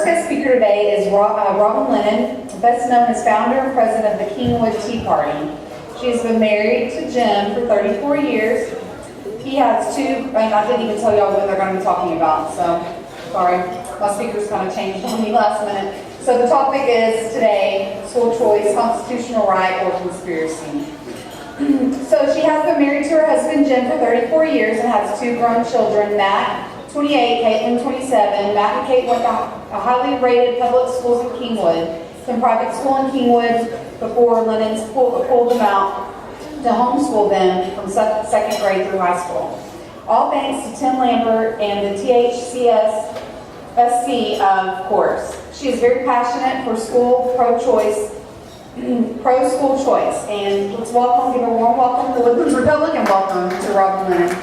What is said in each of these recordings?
first guest speaker today is Robin Lennon, best known as founder and president of the Kingwood Tea Party. She has been married to Jim for 34 years. He has two, and I didn't even tell y'all what they're going to be talking about, so sorry. My speakers kind of changed on me last minute. So the topic is today, school choice, constitutional right, or conspiracy. So she has been married to her husband Jim for 34 years and has two grown children, Matt, 28, Caitlin, 27. Matt and Kate went to a highly rated public schools in Kingwood, some private school in Kingwood before Lennon's pulled them out to homeschool them from second grade through high school. All thanks to Tim Lambert and the THCSC, of course. She is very passionate for school pro-choice, pro-school choice. And let's give a warm welcome to the Woodlands Republic and welcome to Robin Lennon.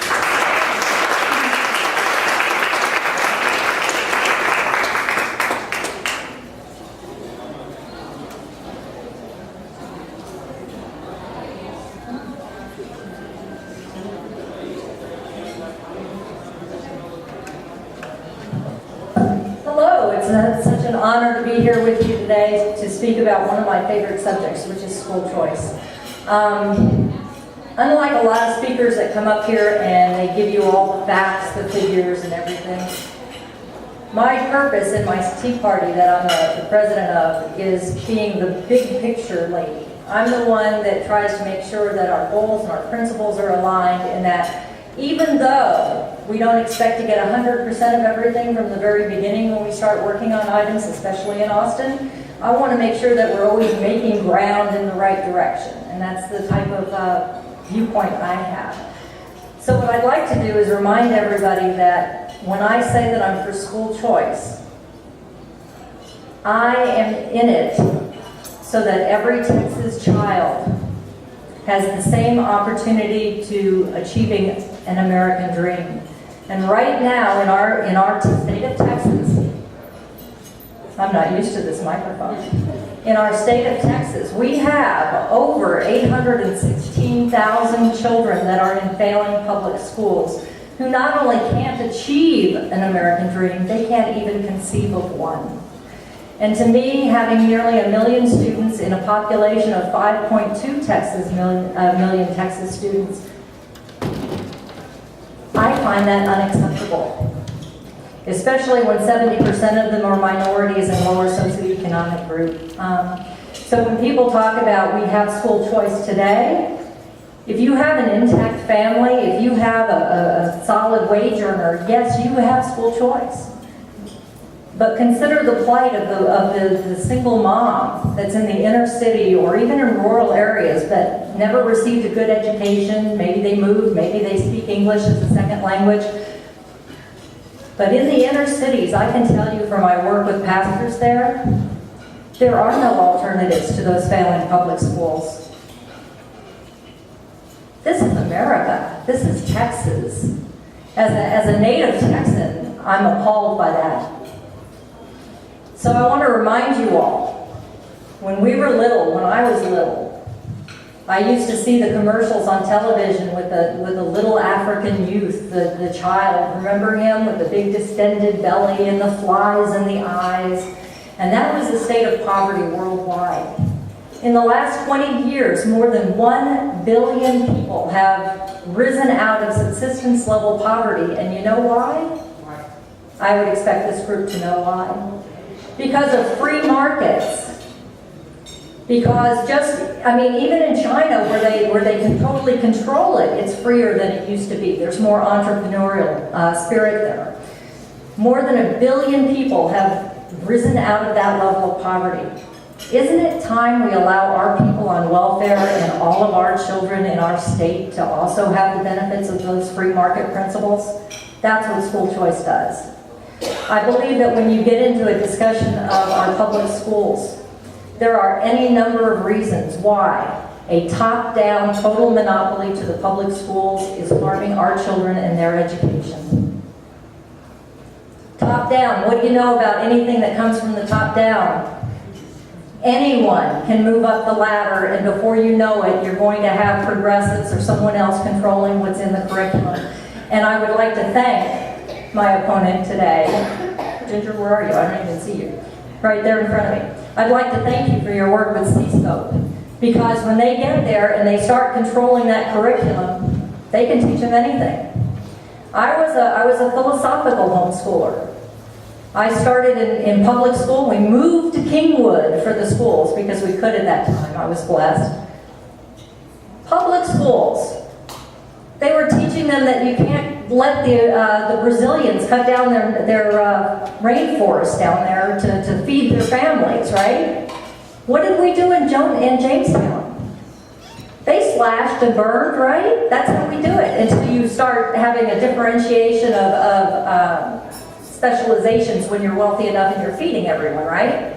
It's such an honor to be here with you today to speak about one of my favorite subjects, which is school choice. Unlike a lot of speakers that come up here and they give you all the facts, the figures, and everything, my purpose in my Tea Party that I'm the president of is being the big picture lady. I'm the one that tries to make sure that our goals and our principles are aligned, and that even though we don't expect to get 100% of everything from the very beginning when we start working on items, especially in Austin, I want to make sure that we're always making ground in the right direction. And that's the type of viewpoint I have. So what I'd like to do is remind everybody that when I say that I'm for school choice, I am in it so that every Texas child has the same opportunity to achieving an American dream. And right now in our state of Texas, I'm not used to this microphone. In our state of Texas, we have over 816,000 children that are in failing public schools who not only can't achieve an American dream, they can't even conceive of one. And to me, having nearly 1 million students in a population of 5.2 million Texas students, I find that unacceptable, especially when 70% of them are minorities and lower socioeconomic group. So when people talk about we have school choice today, if you have an intact family, if you have a solid wage earner, yes, you have school choice. But consider the plight of the single mom that's in the inner city or even in rural areas that never received a good education. Maybe they moved, maybe they speak English as a second language. But in the inner cities, I can tell you from my work with pastors there are no alternatives to those failing public schools. This is America. This is Texas. As a native Texan, I'm appalled by that. So I want to remind you all, when we were little, when I was little, I used to see the commercials on television with the little African youth, the child. Remember him with the big distended belly and the flies in the eyes? And that was the state of poverty worldwide. In the last 20 years, more than 1 billion people have risen out of subsistence level poverty. And you know why? I would expect this group to know why. Because of free markets. Because even in China where they can totally control it, it's freer than it used to be. There's more entrepreneurial spirit there. More than 1 billion people have risen out of that level of poverty. Isn't it time we allow our people on welfare and all of our children in our state to also have the benefits of those free market principles? That's what school choice does. I believe that when you get into a discussion of our public schools, there are any number of reasons why a top-down total monopoly to the public schools is harming our children and their education. Top-down, what do you know about anything that comes from the top down? Anyone can move up the ladder, and before you know it, you're going to have progressives or someone else controlling what's in the curriculum. And I would like to thank my opponent today, Ginger, where are you? I don't even see you. Right there in front of me. I'd like to thank you for your work with C-Scope, because when they get there and they start controlling that curriculum, they can teach them anything. I was a philosophical homeschooler. I started in public school. We moved to Kingwood for the schools because we could at that time. I was blessed. Public schools. They were teaching them that you can't let the Brazilians cut down their rainforest down there to feed their families, right? What did we do in Jamestown? They slashed and burned, right? That's how we do it until you start having a differentiation of specializations when you're wealthy enough and you're feeding everyone, right?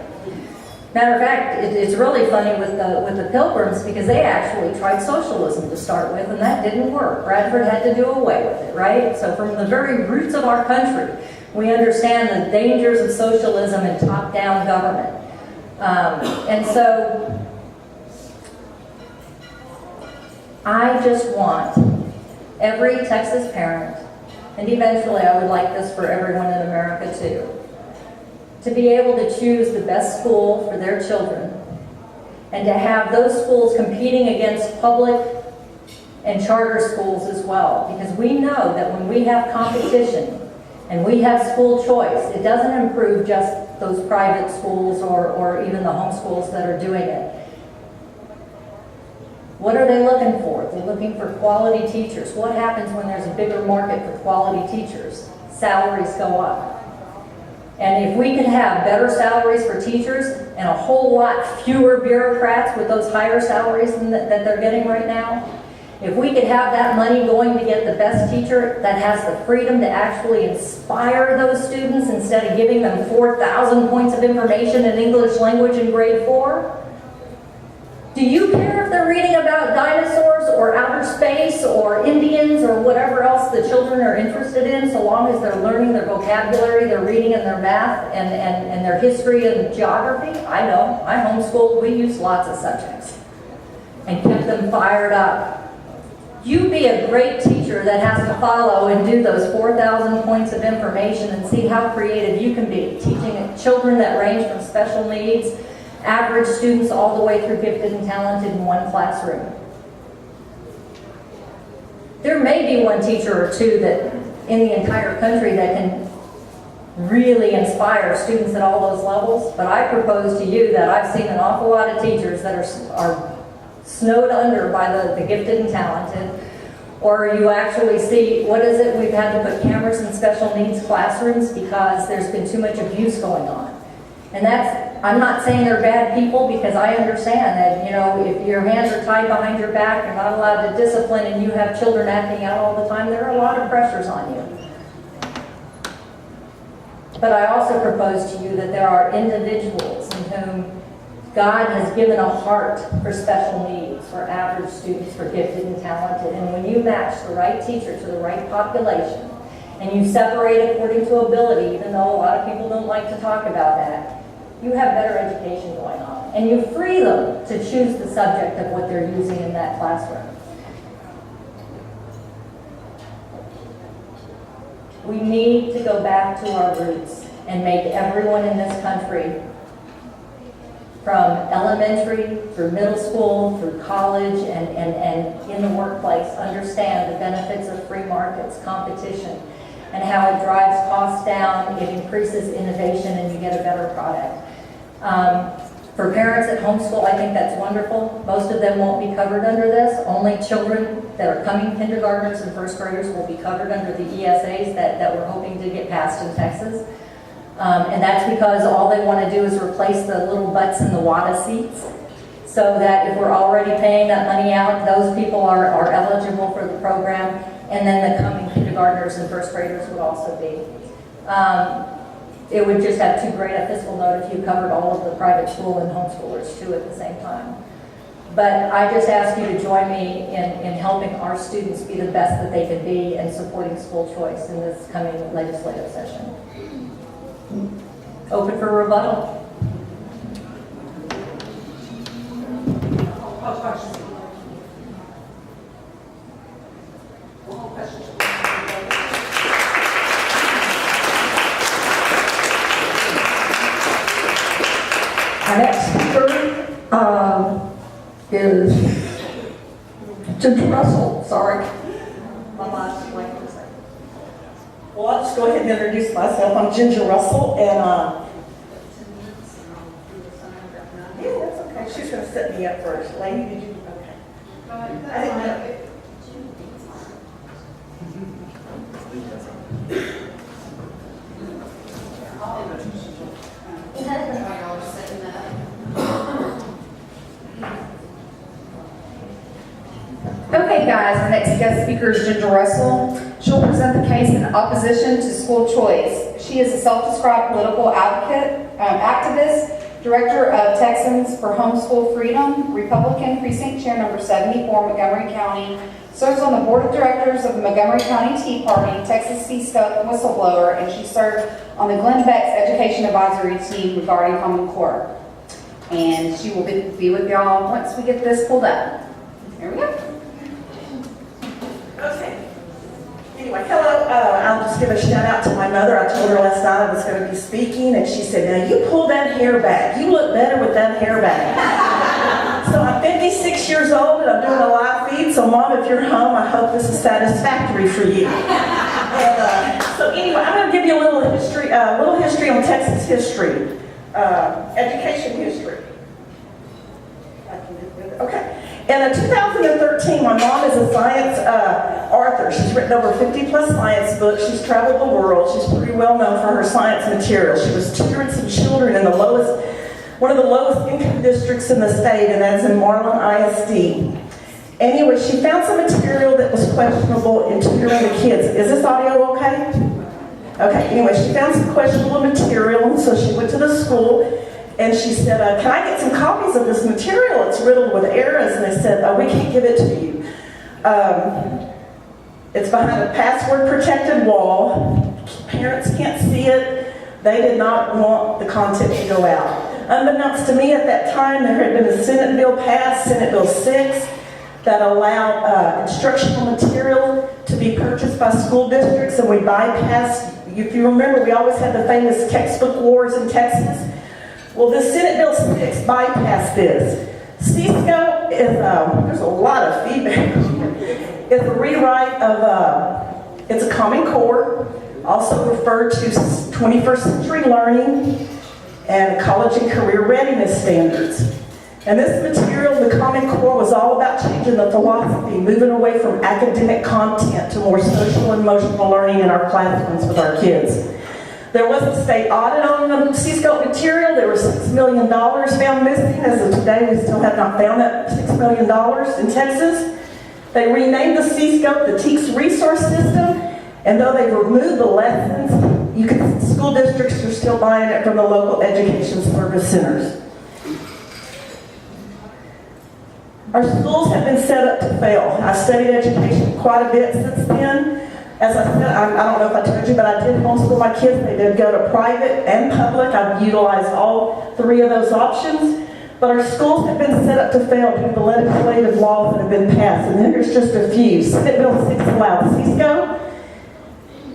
Matter of fact, it's really funny with the Pilgrims because they actually tried socialism to start with, and that didn't work. Bradford had to do away with it, right? So from the very roots of our country, we understand the dangers of socialism and top-down government. And so I just want every Texas parent, and eventually I would like this for everyone in America too, to be able to choose the best school for their children and to have those schools competing against public and charter schools as well. Because we know that when we have competition and we have school choice, it doesn't improve just those private schools or even the homeschools that are doing it. What are they looking for? They're looking for quality teachers. What happens when there's a bigger market for quality teachers? Salaries go up. And if we could have better salaries for teachers and a whole lot fewer bureaucrats with those higher salaries that they're getting right now, if we could have that money going to get the best teacher that has the freedom to actually inspire those students instead of giving them 4,000 points of information in English language in grade 4, do you care if they're reading about dinosaurs or outer space or Indians or whatever else the children are interested in, so long as they're learning their vocabulary, their reading and their math and their history and geography? I know. I homeschooled. We used lots of subjects and kept them fired up. You be a great teacher that has to follow and do those 4,000 points of information and see how creative you can be, teaching children that range from special needs, average students all the way through gifted and talented in one classroom. There may be one teacher or two that in the entire country that can really inspire students at all those levels, but I propose to you that I've seen an awful lot of teachers that are snowed under by the gifted and talented, or you actually see, what is it, we've had to put cameras in special needs classrooms because there's been too much abuse going on. And I'm not saying they're bad people, because I understand that, you know, if your hands are tied behind your back, you're not allowed to discipline, and you have children acting out all the time, there are a lot of pressures on you. But I also propose to you that there are individuals in whom God has given a heart for special needs, for average students, for gifted and talented. And when you match the right teacher to the right population, and you separate according to ability, even though a lot of people don't like to talk about that, you have better education going on. And you free them to choose the subject of what they're using in that classroom. We need to go back to our roots and make everyone in this country, from elementary through middle school, through college, and in the workplace, understand the benefits of free markets, competition, and how it drives costs down, it increases innovation, and you get a better product. For parents at homeschool, I think that's wonderful. Most of them won't be covered under this. Only children that are coming kindergartners and first graders will be covered under the ESAs that we're hoping to get passed in Texas. And that's because all they want to do is replace the little butts in the WADA seats, so that if we're already paying that money out, those people are eligible for the program, and then the coming kindergartners and first graders would also be. It would just have too great a fiscal note if you covered all of the private school and homeschoolers too at the same time. But I just ask you to join me in helping our students be the best that they can be and supporting school choice in this coming legislative session. Open for rebuttal. Our next speaker is Ginger Russell. Sorry. Well, I'll just go ahead and introduce myself. I'm Ginger Russell, and yeah, that's okay. She's going to set me up first. Lady, did you? Okay. I didn't know. Okay, guys, our next guest speaker is Ginger Russell. She'll present the case in opposition to school choice. She is a self-described political activist, director of Texans for Homeschool Freedom, Republican Precinct Chair number 74, Montgomery County, serves on the board of directors of the Montgomery County Tea Party, Texas C-Scope whistleblower, and she served on the Glenn Beck's education advisory team regarding Common Core. And she will be with y'all once we get this pulled up. Here we go. Okay. Anyway, hello. I'll just give a shout out to my mother. I told her last night I was going to be speaking, and she said, "Now you pull that hair back. You look better with that hair back." So I'm 56 years old, and I'm doing a live feed. So, Mom, if you're home, I hope this is satisfactory for you. And, so anyway, I'm going to give you a little history on Texas history, education history. Okay. In 2013, my mom is a science author. She's written over 50 plus science books. She's traveled the world. She's pretty well known for her science material. She was tutoring some children in one of the lowest income districts in the state, and that's in Marlin ISD. Anyway, she found some material that was questionable in tutoring the kids. Is this audio okay? Okay, anyway, she found some questionable material, and so she went to the school. And she said, "Can I get some copies of this material? It's riddled with errors." And they said, "We can't give it to you. It's behind a password-protected wall. Parents can't see it. They did not want the content to go out." Unbeknownst to me at that time, there had been a Senate bill passed, Senate Bill 6, that allowed instructional material to be purchased by school districts, and we bypassed, if you remember, we always had the famous textbook wars in Texas. Well, this Senate Bill 6 bypassed this. C-Scope is, there's a lot of feedback. It's a rewrite of, it's a Common Core, also referred to 21st century learning and college and career readiness standards. And this material, the Common Core, was all about changing the philosophy, moving away from academic content to more social and emotional learning in our classrooms with our kids. There was a state audit on the C-Scope material. There was $6 million found missing. As of today, we still have not found that $6 million in Texas. They renamed the C-Scope the TEKS Resource System, and though they've removed the lessons, school districts are still buying it from the local education service centers. Our schools have been set up to fail. I've studied education quite a bit since then. As I said, I don't know if I told you, but I did homeschool my kids. They did go to private and public. I've utilized all three of those options. But our schools have been set up to fail due to the legislative laws that have been passed. And here's just a few. Senate Bill 6 allowed C-Scope.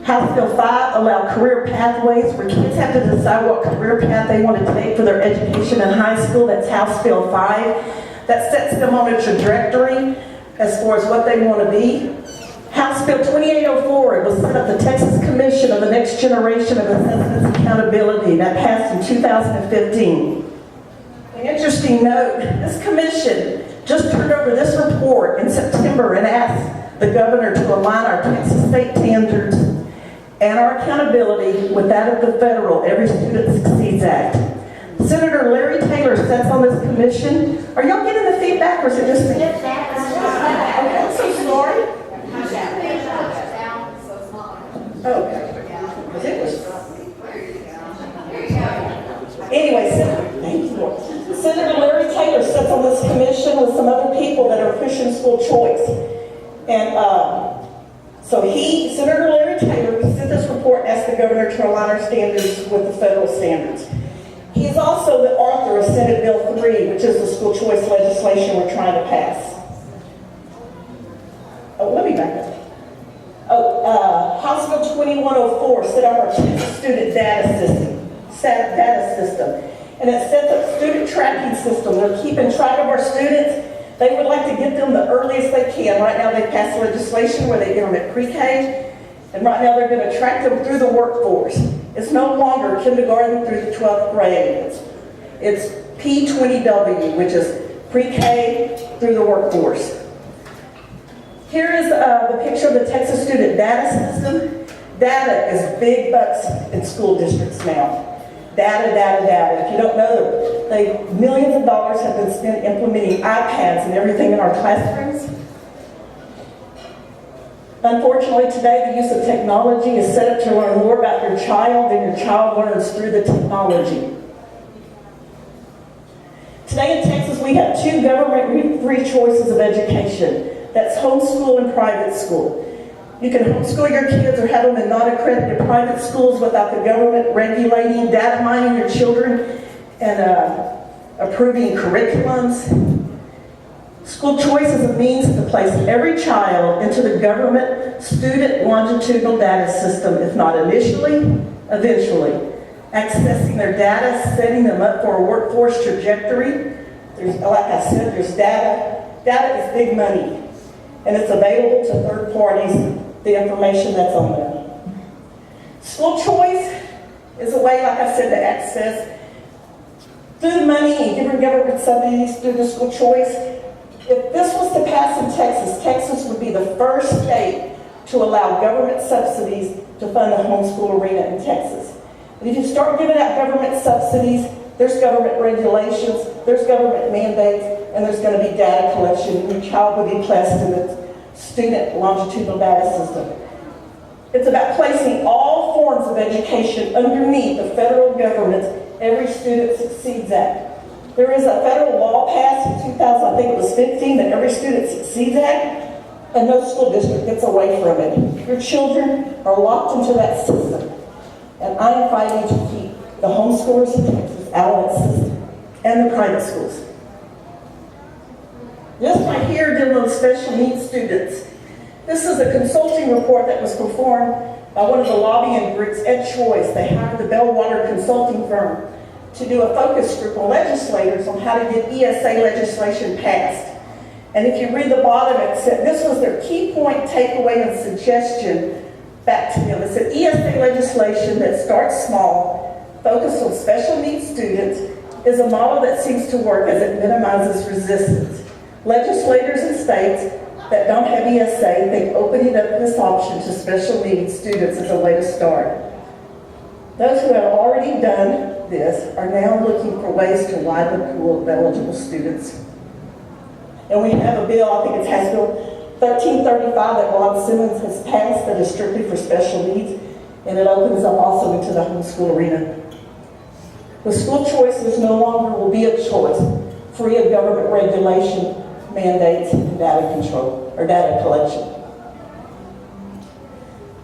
House Bill 5 allowed career pathways where kids have to decide what career path they want to take for their education in high school. That's House Bill 5. That sets them on a trajectory as far as what they want to be. House Bill 2804, it was set up the Texas Commission of the Next Generation of Assessments and Accountability. That passed in 2015. An interesting note, this commission just turned over this report in September and asked the governor to align our Texas state standards and our accountability with that of the federal Every Student Succeeds Act. Senator Larry Taylor sits on this commission. Are y'all getting the feedback, or is it just me? Okay, I'm so sorry. Okay. Anyway, thank you. Senator Larry Taylor sits on this commission with some other people that are pushing school choice. And so Senator Larry Taylor, sent this report and asked the governor to align our standards with the federal standards. He is also the author of Senate Bill 3, which is the school choice legislation we're trying to pass. Oh, let me back up. House Bill 2104 set up our student data system. and it sets up student tracking system. They're keeping track of our students. They would like to get them the earliest they can. Right now they passed legislation where they get them at pre-K, and right now they're going to track them through the workforce. It's no longer kindergarten through the 12th grade. It's P20W, which is pre-K through the workforce. Here is the picture of the Texas Student Data System. Data is big bucks in school districts now. Data, data, data. If you don't know, millions of dollars have been spent implementing iPads and everything in our classrooms. Unfortunately, today the use of technology is set up to learn more about your child than your child learns through the technology. Today in Texas, we have two government-free choices of education. That's homeschool and private school. You can homeschool your kids or have them in non-accredited private schools without the government regulating, data mining your children, and approving curriculums. School choice is a means to place every child into the government student longitudinal data system, if not initially, eventually. Accessing their data, setting them up for a workforce trajectory. Like I said, there's data. Data is big money, and it's available to third parties, the information that's on there. School choice is a way, like I said, to access through the money and giving government subsidies through the school choice. If this was to pass in Texas, Texas would be the first state to allow government subsidies to fund the homeschool arena in Texas. But if you start giving out government subsidies, there's government regulations, there's government mandates, and there's going to be data collection, and your child will be placed in the student longitudinal data system. It's about placing all forms of education underneath the federal government's Every Student Succeeds Act. There is a federal law passed in 2000, I think it was 15, the Every Student Succeeds Act, and no school district gets away from it. Your children are locked into that system, and I am fighting to keep the homeschoolers in Texas out of that system, and the private schools. This right here dealing with special needs students. This is a consulting report that was performed by one of the lobbying groups, Ed Choice. They hired the Bellwater consulting firm to do a focus group on legislators on how to get ESA legislation passed. And if you read the bottom, it said this was their key point, takeaway, and suggestion back to them. It said ESA legislation that starts small, focused on special needs students, is a model that seems to work as it minimizes resistance. Legislators in states that don't have ESA think opening up this option to special needs students is a way to start. Those who have already done this are now looking for ways to widen the pool of eligible students. And we have a bill, I think it's House Bill 1335 that Ron Simmons has passed that is strictly for special needs, and it opens up also into the homeschool arena. The school choices no longer will be a choice, free of government regulation, mandates, and data control, or data collection.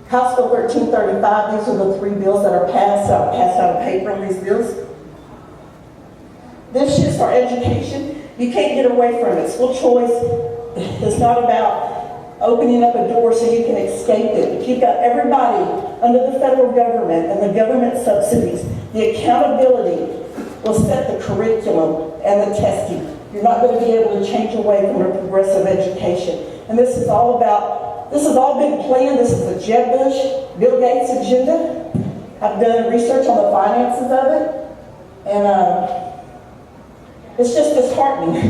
House Bill 1335, these are the three bills that are passed out of paper on these bills. This is our education. You can't get away from it. School choice is not about opening up a door so you can escape it. If you've got everybody under the federal government and the government subsidies, the accountability will set the curriculum and the testing. You're not going to be able to change away from a progressive education. And this is all been planned. This is a Jeb Bush, Bill Gates agenda. I've done research on the finances of it. And it's just disheartening.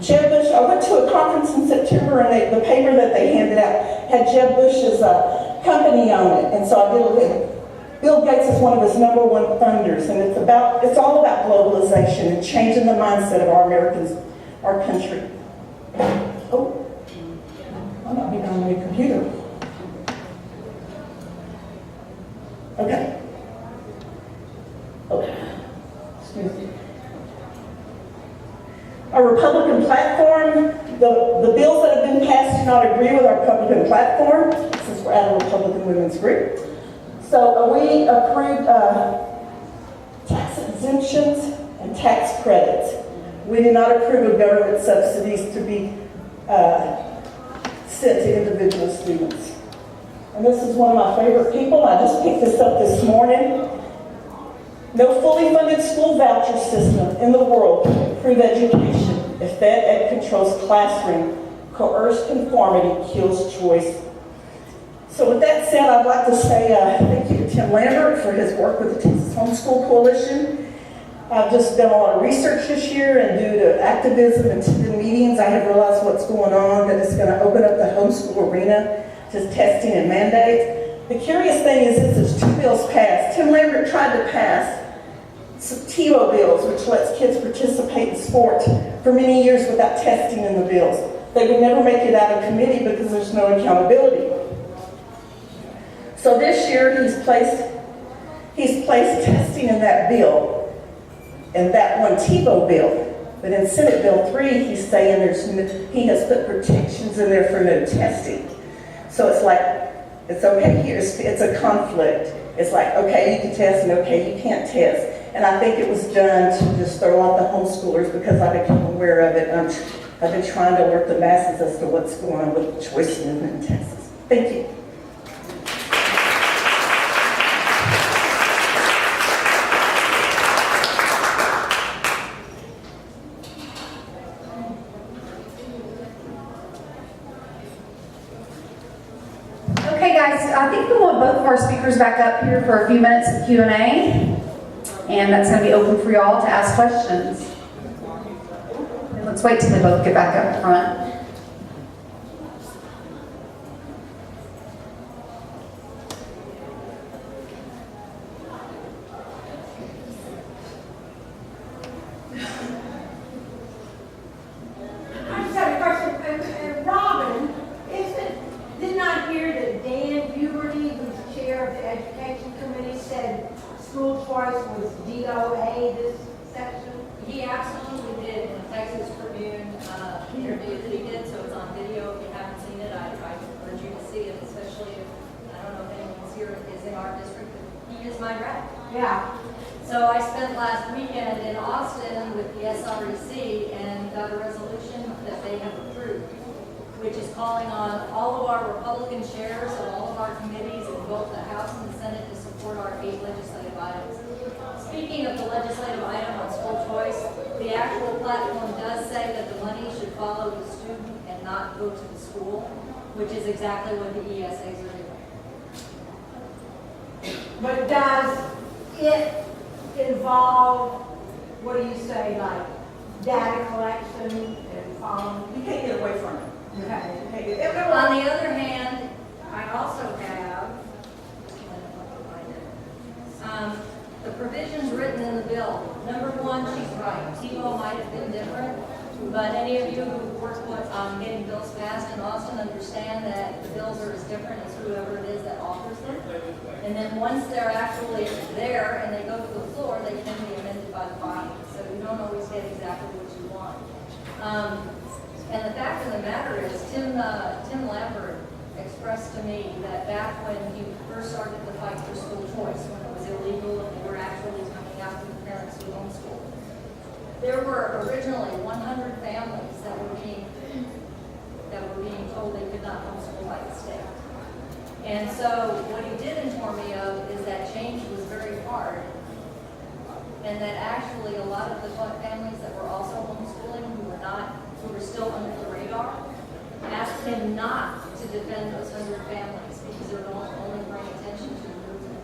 Jeb Bush, I went to a conference in September, and the paper that they handed out had Jeb Bush's company on it. And so I did a little. Bill Gates is one of his #1 funders, and it's all about globalization and changing the mindset of our Americans, our country. Oh, I'm not being on my computer. Okay. Okay. Excuse me. Our Republican platform, the bills that have been passed do not agree with our Republican platform, since we're at a Republican women's group. So we approved tax exemptions and tax credits. We did not approve of government subsidies to be sent to individual students. And this is one of my favorite people. I just picked this up this morning. No fully funded school voucher system in the world can improve education if that ed controls classroom. Coerced conformity kills choice. So with that said, I'd like to say thank you to Tim Lambert for his work with the Texas Homeschool Coalition. I've just done a lot of research this year, and due to activism and attending meetings, I have realized what's going on, that it's going to open up the homeschool arena to testing and mandates. The curious thing is there's 2 bills passed. Tim Lambert tried to pass some TiVo bills, which lets kids participate in sport for many years without testing in the bills. They would never make it out of committee because there's no accountability. So this year he's placed testing in that bill, in that one TiVo bill. But in Senate Bill 3, he's saying he has put protections in there for no testing. So it's like, it's okay here, it's a conflict. It's like, okay, you can test, and okay, you can't test. And I think it was done to just throw out the homeschoolers because I became aware of it. I've been trying to alert the masses as to what's going on with the choice movement in Texas. Thank you. Okay, guys, I think we want both of our speakers back up here for a few minutes of Q&A. And that's going to be open for y'all to ask questions. And let's wait till they both get back up front. I just had a question. Robin, didn't I hear that Dan Buberty, who's chair of the Education Committee, said school choice was DOA this section? He absolutely did in the Texas Tribune interview that he did, so it's on video. If you haven't seen it, I urge you to see it, especially if, I don't know if anyone's here is in our district, but he is my rep. Yeah. So I spent last weekend in Austin with the SREC and got a resolution that they have approved, which is calling on all of our Republican chairs of all of our committees in both the House and the Senate to support our 8 legislative items. Speaking of the legislative item on school choice, the actual platform does say that the money should follow the student and not go to the school, which is exactly what the ESAs are doing. But does it involve, what do you say, like data collection and following? You can't get away from it. Okay. You can't get On the other hand, I also have the provisions written in the bill. Number one, she's right. TiVo might have been different, but any of you who work on getting bills passed in Austin understand that the bills are as different as whoever it is that offers them. And then once they're actually there and they go to the floor, they can be amended by the body. So you don't always get exactly what you want. And the fact of the matter is, Tim Lambert expressed to me that back when he first started the fight for school choice, when it was illegal and they were actually coming after the parents who homeschool, there were originally 100 families that were being told they could not homeschool by the state. And so what he did inform me of is that change was very hard, and that actually a lot of the families that were also homeschooling who were still under the radar, asked him not to defend those 100 families because it would only bring attention to the movement.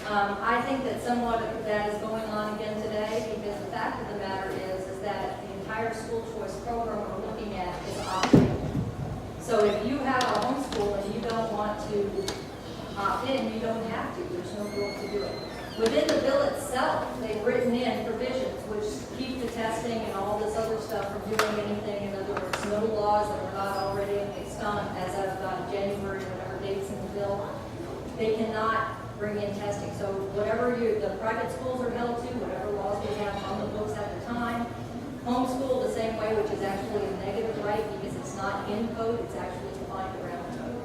I think that somewhat of that is going on again today, because the fact of the matter is that the entire school choice program we're looking at is opt-in. So if you have a homeschool and you don't want to opt in, you don't have to. There's no rule to do it. Within the bill itself, they've written in provisions which keep the testing and all this other stuff from doing anything. In other words, no laws that are not already based on as of January, whatever dates in the bill. They cannot bring in testing. So whatever the private schools are held to, whatever laws we have on the books at the time, homeschool the same way, which is actually a negative right because it's not in code, it's actually defined around code.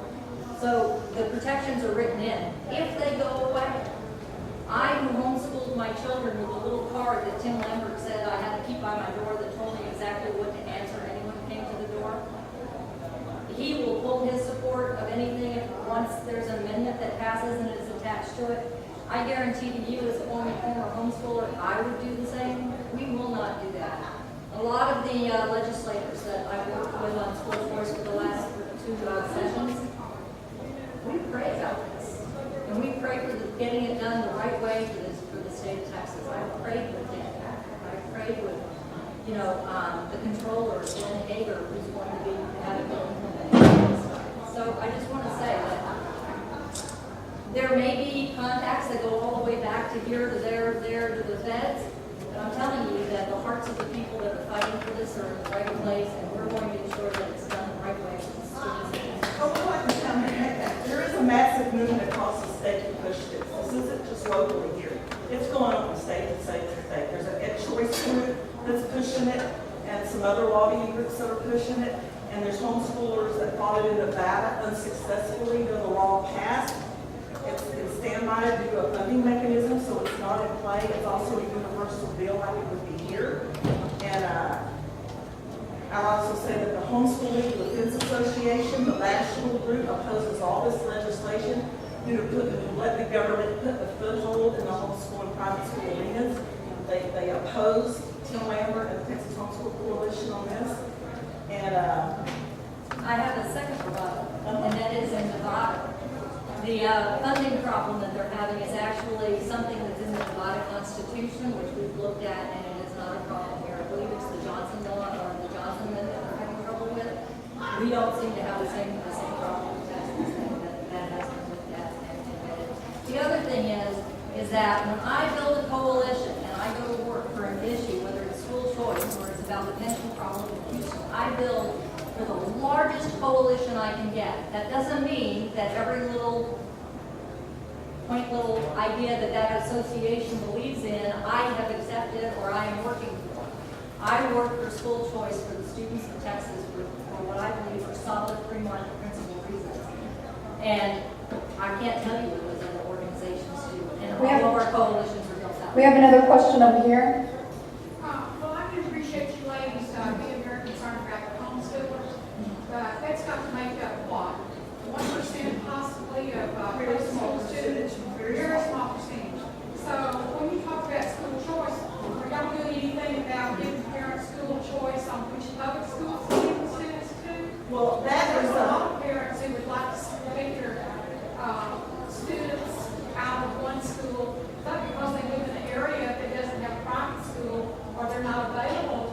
So the protections are written in. If they go away, I who homeschooled my children with a little card that Tim Lambert said I had to keep by my door that told me exactly what to answer anyone who came to the door. He will pull his support of anything if once there's an amendment that passes and is attached to it. I guarantee to you as a former homeschooler taxes. I prayed with Dan. I prayed with, the controller, Glenn Hager, who's going to be having the implementation. So I just want to say that there may be contacts that go all the way back to here, to there, to the feds. But I'm telling you that the hearts of the people that are fighting for this are in the right place, and we're going to ensure that it's done the right way for the students. Oh, well, I can tell you that there is a massive movement across the state to push this. This isn't just locally here. It's going on from state to state to state. There's an EdChoice group that's pushing it, and some other lobbying groups that are pushing it. And there's homeschoolers that fought it in Nevada unsuccessfully, though the law passed. It's standby due to a funding mechanism, so it's not in play. It's also a universal bill like it would be here. And I'll also say that the Homeschool Legal Defense Association, the national group, opposes all this legislation due to let the government put the foothold in the homeschool and private school arenas. They oppose Tim Lambert and the Texas Homeschool Coalition on this. And I have a second rebuttal, and that is in Nevada. The funding problem that they're having is actually something that's in the Nevada Constitution, which we've looked at, and it is not a problem here. I believe it's the Johnson law or the Johnson amendment that they're having trouble with. We don't seem to have the same problem with Texas, and that has been looked at and admitted. The other thing is that when I build a coalition and I go to work for an issue, whether it's school choice or it's about the pension problem in Houston, I build for the largest coalition I can get. That doesn't mean that every little idea that association believes in, I have accepted or I am working for. I work for school choice for the students of Texas for what I believe are solid Fremont principle reasons. And I can't tell you what those other organizations do. And all of our coalitions are built out. We have another question over here. Well, I do appreciate you ladies being very concerned about the homeschoolers, but that's got to make up what? 1% possibly of very public small school students? percentage. Very small percentage. So when you talk about school choice, are y'all doing anything about giving parents school choice on which public schools to send the students to? well, that There's is a lot of parents who would like to take their students out of one school, but because they live in an area that doesn't have a private school, or they're not available,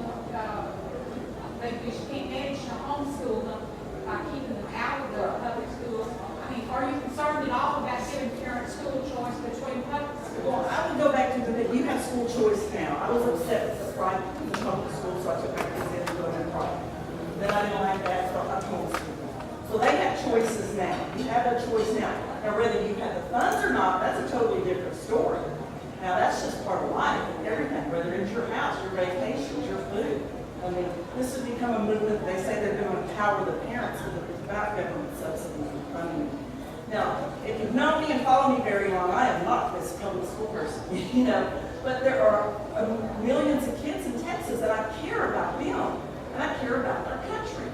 they just can't manage to homeschool them by keeping them out of the public schools. I mean, are you concerned at all about giving parents school choice between public Well, schools? I would go back to you have school choice now. I was upset with the private, the public school, so I took my kids in to go to private. Then I didn't like that, so I homeschooled. So they have choices now. You have a choice now. Now, whether you have the funds or not, that's a totally different story. Now, that's just part of life and everything, whether it's your house, your vacations, your food. I mean, this has become a movement. They say they're going to empower the parents without government subsidies and funding. Now, if you've known me and followed me very long, I am not this public school person, but there are millions of kids in Texas that I care about them, and I care about their country.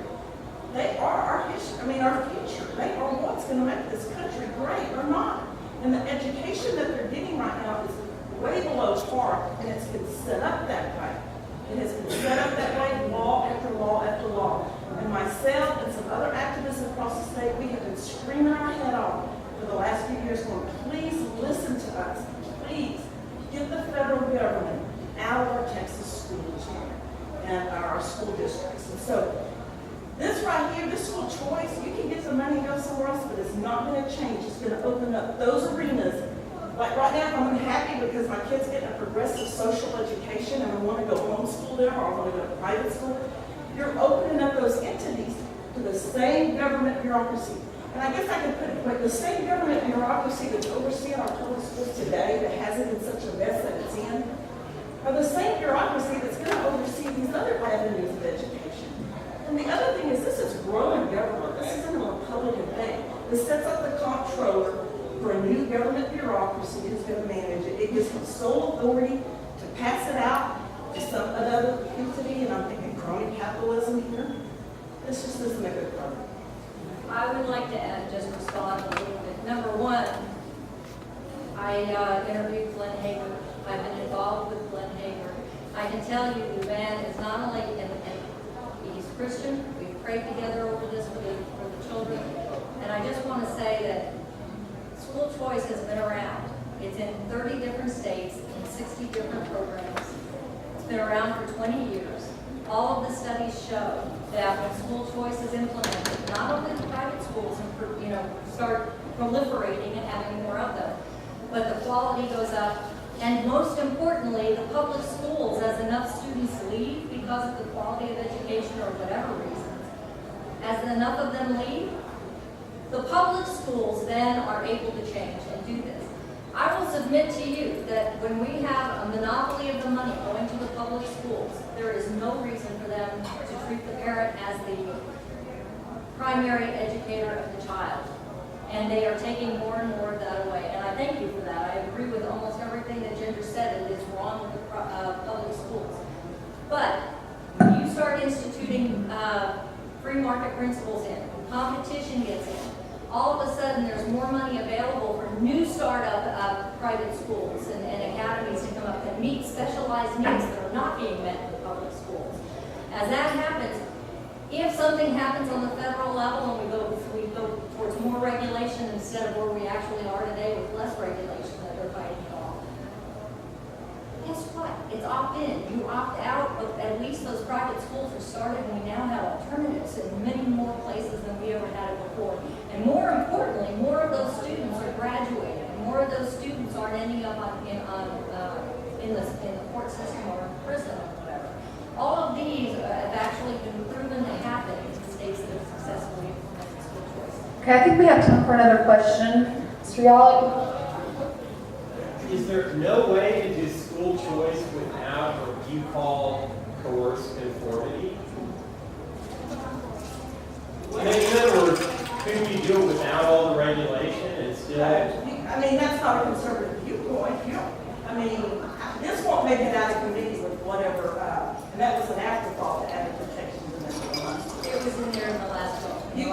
They are our history, our future. They are what's going to make this country great or not. And the education that they're getting right now is way below par, and it's been set up that way. It has been set up that way, law after law after law. And myself and some other activists across the state, we have been screaming our head off for the last few years going, please listen to us. Please get the federal government out of our Texas schools and our school districts. And so this right here, this school choice, you can get the money and go somewhere else, but it's not going to change. It's going to open up those arenas. Like right now, I'm happy because my kids get a progressive social education and I want to go homeschool them or I want to go to private school. You're opening up those entities to the same government bureaucracy. And I guess I could put it like the same government bureaucracy that's overseeing our public schools today that has it in such a mess that it's in, are the same bureaucracy that's going to oversee these other avenues of education. And the other thing is this is growing government. This isn't a Republican thing. This sets up the comptroller for a new government bureaucracy who's going to manage it. It gives them sole authority to pass it out to some other entity, and I'm thinking crony capitalism here. This just isn't a good program. I would like to just respond a little bit. Number one, I interviewed Glenn Hager. I've been involved with Glenn Hager. I can tell you the man is not only, and he's Christian, we've prayed together over this for the children, and I just want to say that school choice has been around. It's in 30 different states, in 60 different programs. It's been around for 20 years. All of the studies show that when school choice is implemented, not only the private schools, start proliferating and having more of them, but the quality goes up. And most importantly, the public schools, as enough students leave because of the quality of education or whatever reasons, as enough of them leave, the public schools then are able to change and do this. I will submit to you that when we have a monopoly of the money going to the public schools, there is no reason for them to treat the parent as the primary educator of the child. And they are taking more and more of that away. And I thank you for that. I agree with almost everything that Ginger said. It is wrong with the public schools. But when you start instituting free market principles in, competition gets in, all of a sudden there's more money available for new startup private schools and academies to come up that meet specialized needs that are not being met in the public schools. As that happens, if something happens on the federal level and we go towards more regulation instead of where we actually are today with less regulation that they're fighting it all, guess what? It's opt-in. You opt out, but at least those private schools are started, and we now have alternatives in many more places than we ever had it before. And more importantly, more of those students are graduating, and more of those students aren't ending up in the court system or in prison or whatever. All of these have actually been proven to happen in states that have successfully implemented school choice. Okay, I think we have time for another question. Mr. Yalik? Is there no way to do school choice without what you call coerced conformity? In other words, couldn't you do it without all the regulation and still? I mean, that's not a conservative viewpoint. This won't make it out of committee with whatever, and that was an afterthought to add protections in this. It was in there in the last bill. You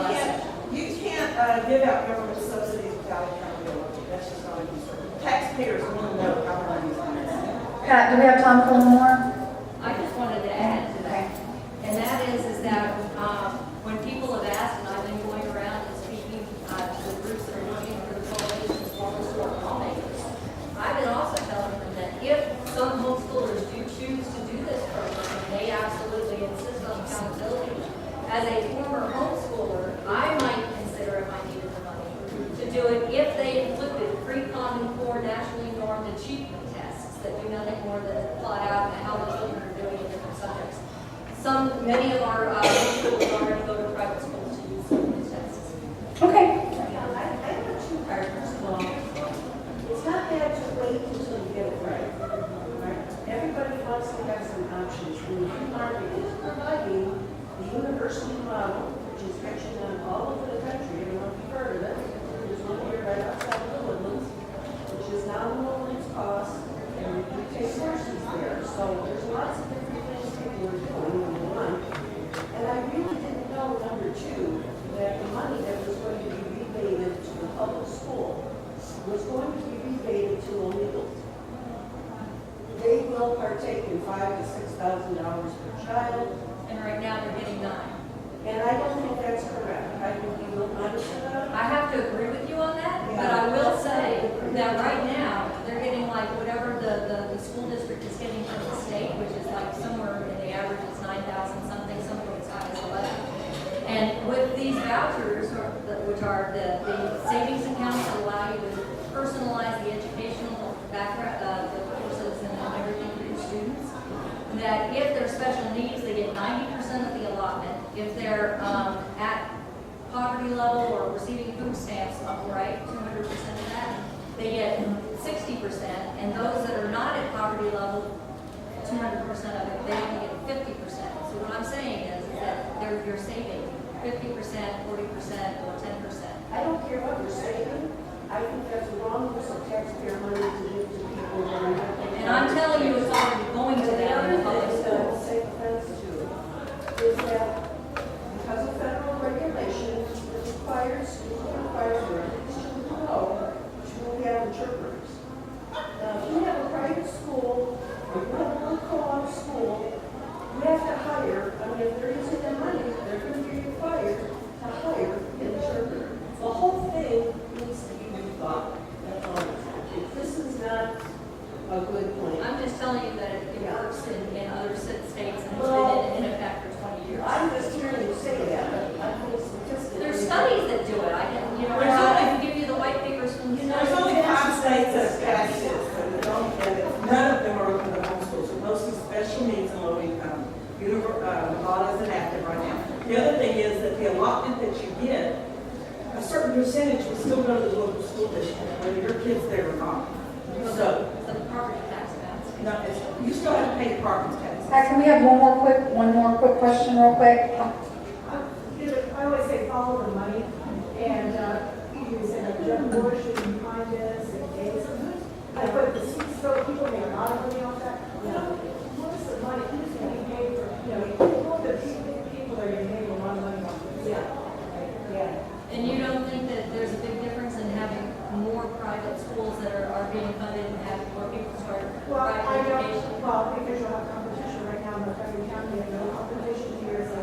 can't give out government subsidies without accountability. That's just not a conservative. Taxpayers want to know how money is spent. Pat, do we have time for one more? I just wanted to add to that, and that is that when people have asked, and I've been going around and speaking to the groups that are looking for the coalition of small store lawmakers, I've been also telling them that if some homeschoolers do choose to do this program, and they absolutely insist on accountability, as a former homeschooler, I might consider if I needed the money to do it if they included pre-Common Core nationally normed achievement tests that do nothing more than plot out how the children are doing in different subjects. Many of our schools already go to private schools to use some of these tests. Okay. I have a two-part. First of all, it's not bad to wait until you get it right. Everybody wants to have some options. When the free market is providing the university model, which is catching on all over the country, I don't know if you've heard of it. There's one here right outside of the Woodlands, which is nominal in its cost, and you take courses there. So there's lots of different things people are doing, number one. And I really didn't know, number two, that the money that was going to be rebated to the public school was going to be rebated to illegals. They will partake in $5,000 to $6,000 per child. And right now they're getting 9. And I don't think that's correct. I think you will understand that. I have to agree with you on that, but I will say that right now, they're getting like whatever the school district is getting from the state, which is like somewhere in the average is 9,000 something, somewhere as high as 11. And with these vouchers, which are the savings accounts that allow you to personalize the educational background, the courses and everything for your students, that if they're special needs, they get 90% of the allotment. If they're at poverty level or receiving food stamps, right, 200% of that, they get 60%. And those that are not at poverty level, 200% of it, they only get 50%. So what I'm saying is that you're saving 50%, 40%, or 10%. I don't care what you're saying. I think that's the wrong use of taxpayer money to give to people that are not. And I'm telling you, it's already going to The them other in thing public that I will schools. take offense to is that because of federal regulations, it requires where children go to have interpreters. Now, if you have a private school, or you have a little co-op school, you have to hire, if they're using their money, they're going to be required to hire an interpreter. The whole thing needs to be rethought. That's all I'm saying. If this is a good plan. I'm just telling you that it works in other states and it's Well, been in effect for 20 years. I'm just hearing you say that, but I think statistically. There's studies that do it. I can, There's I only- can give you the white papers from the There's only 5 states that have passed this, and none of them are open to homeschool, so mostly special needs and low income. Nevada isn't active right now. The other thing is that the allotment that you get, a certain percentage will still go to the local school district, whether your kid's there or not. So, the property tax maps. no, you still have to pay property taxes. Can we have one more quick question real quick? I always say follow the money, and you said like Jeb Bush and behind this, and Davis. I put the so people make a lot of money off that. What's the money, who's getting paid for, the people are getting paid a lot of money off this. Yeah. And you don't think that there's a big difference in having more private schools that are being funded and having more people start Well, I private know, education? because you'll have competition right now in Montgomery County, and no competition here, so,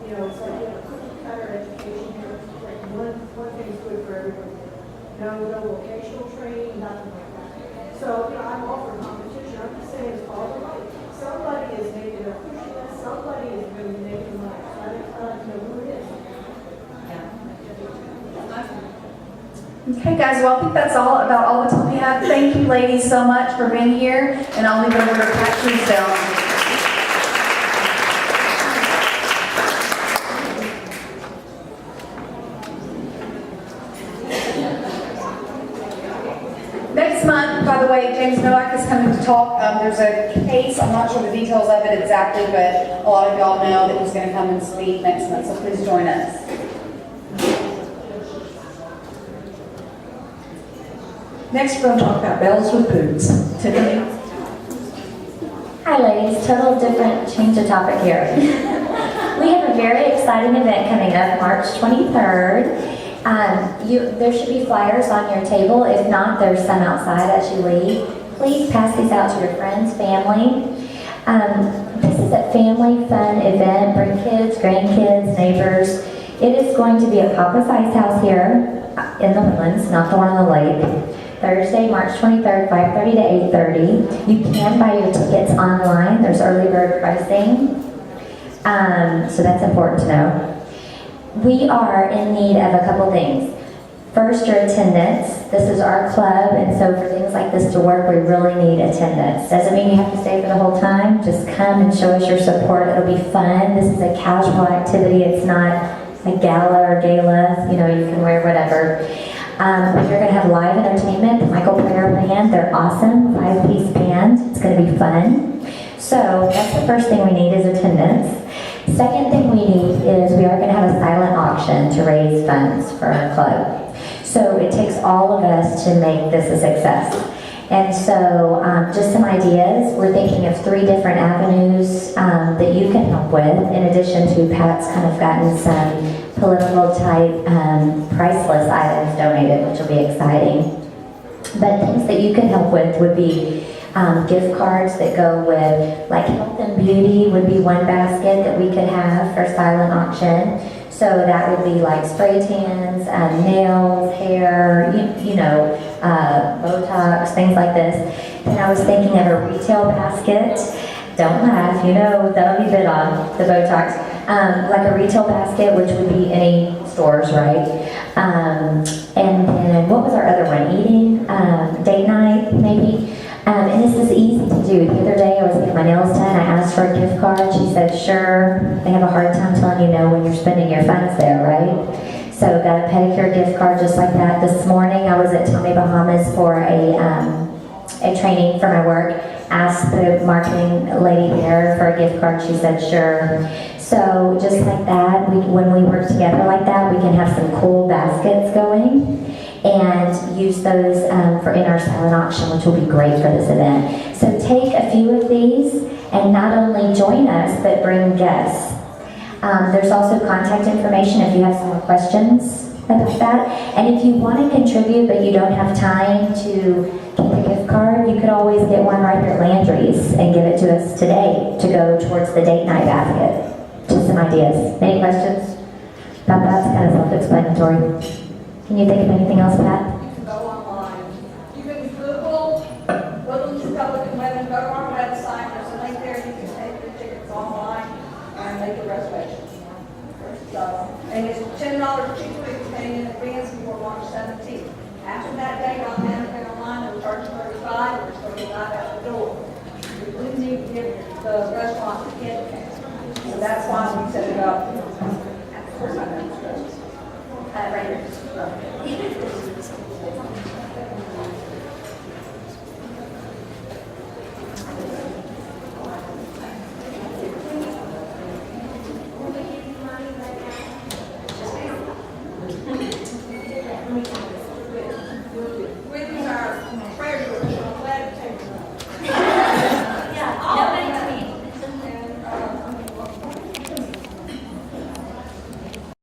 it's like, cookie cutter education here, like one thing's good for everybody. No vocational training, nothing like that. So, I'm all for competition, I'm just saying it's all the money. Somebody is making, they're pushing this, somebody is really making money. I don't know who it is. Okay, guys, well, I think that's about all the time we have. Thank you, ladies, so much for being here, and I'll leave it over to Pat Truesdale. Next month, by the way, James Nowak is coming to talk. There's a case, I'm not sure the details of it exactly, but a lot of y'all know that he's going to come and speak next month, so please join us. Next, we're going to talk about bells with boots. Tiffany? Hi ladies, total different change of topic here. We have a very exciting event coming up March 23rd. There should be flyers on your table. If not, there's some outside as you leave. Please pass these out to your friends, family. This is a family fun event. Bring kids, grandkids, neighbors. It is going to be at Papa's Ice House here in the Woodlands, not the one on the lake. Thursday, March 23rd, 5:30 to 8:30. You can buy your tickets online. There's early bird pricing. So that's important to know. We are in need of a couple things. First, your attendance. This is our club, and so for things like this to work, we really need attendance. Doesn't mean you have to stay for the whole time. Just come and show us your support. It'll be fun. This is a casual activity. It's not a gala or gala. You can wear whatever. We're going to have live entertainment, the Michael Prayer Band. They're awesome, 5-piece band. It's going to be fun. So that's the first thing we need is attendance. Second thing we need is we are going to have a silent auction to raise funds for our club. So it takes all of us to make this a success. And so just some ideas. We're thinking of 3 different avenues that you can help with, in addition to Pat's kind of gotten some political type priceless items donated, which will be exciting. But things that you can help with would be gift cards that go with, like health and beauty would be one basket that we could have for silent auction. So that would be like spray tans, nails, hair, Botox, things like this. And I was thinking of a retail basket. Don't laugh, that'll be bid on, the Botox. Like a retail basket, which would be any stores, right? And then what was our other one? Eating, date night, maybe. And this is easy to do. The other day I was getting my nails done. I asked for a gift card. She said, sure. They have a hard time telling you no when you're spending your funds there, right? So got a pedicure gift card just like that. This morning I was at Tommy Bahamas for a training for my work. Asked the marketing lady there for a gift card. She said, sure. So just like that, when we work together like that, we can have some cool baskets going and use those for in our silent auction, which will be great for this event. So take a few of these and not only join us, but bring guests. There's also contact information if you have some more questions about that. And if you want to contribute but you don't have time to get the gift card, you could always get one right here at Landry's and give it to us today to go towards the date night basket. Just some ideas. Any questions? That's kind of self-explanatory. Can you think of anything else, Pat? You can go online. You can Google Woodlands Public open 11, go to our website, there's a link there, you can take your tickets online and make a reservation. So, and it's $10 cheaper if you pay in advance before March 17th. After that date, on Manor Online, they'll charge $35, or it's $35 out the door. We wouldn't even give the restaurant the kid cash. So that's why we set it up. Of course, I know. Right here.